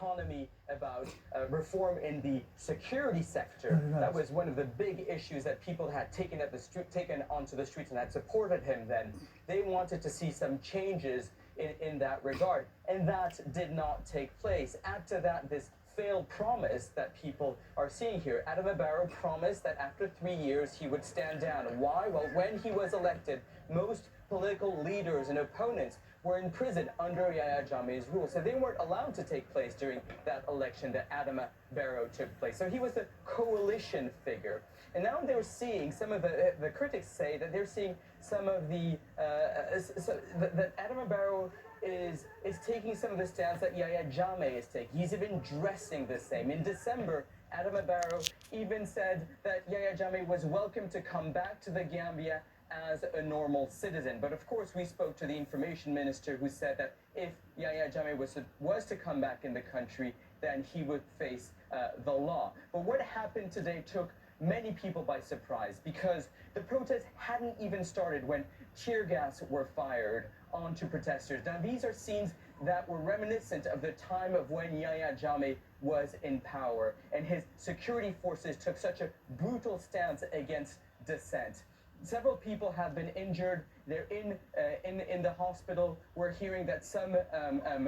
economy, about reform in the security sector. That was one of the big issues that people had taken onto the streets and had supported him then. They wanted to see some changes in that regard, and that did not take place. Add to that this failed promise that people are seeing here. Adama Barrow promised that after 3 years he would stand down. Why? Well, when he was elected, most political leaders and opponents were in prison under Yahya Jammeh's rule, so they weren't allowed to take place during that election that Adama Barrow took place. So he was a coalition figure. And now they're seeing, some of the critics say that they're seeing some of that Adama Barrow is taking some of the stance that Yahya Jammeh is taking. He's even dressing the same. In December, Adama Barrow even said that Yahya Jammeh was welcome to come back to the Gambia as a normal citizen. But of course, we spoke to the information minister, who said that if Yahya Jammeh was to come back in the country, then he would face the law. But what happened today took many people by surprise, because the protests hadn't even started when tear gas were fired onto protesters. Now, these are scenes that were reminiscent of the time of when Yahya Jammeh was in power, and his security forces took such a brutal stance against dissent. Several people have been injured. They're in the hospital. We're hearing that some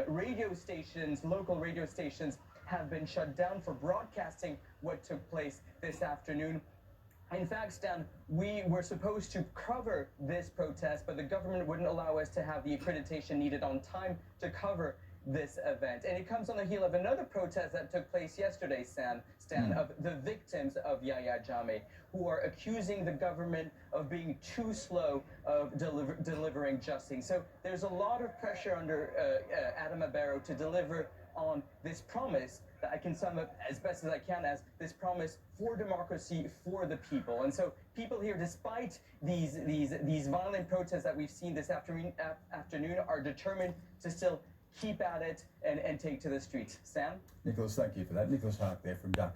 radio stations, local radio stations, have been shut down for broadcasting what took place this afternoon. In fact, Stan, we were supposed to cover this protest, but the government wouldn't allow us to have the accreditation needed on time to cover this event. And it comes on the heel of another protest that took place yesterday, Stan, of the victims of Yahya Jammeh, who are accusing the government of being too slow of delivering justice. So there's a lot of pressure under Adama Barrow to deliver on this promise that I can sum up as best as I can as this promise for democracy for the people. And so people here, despite these violent protests that we've seen this afternoon, are determined to still keep at it and take to the streets. Sam? Nicholas, thank you for that. Nicholas Hark there from Duck.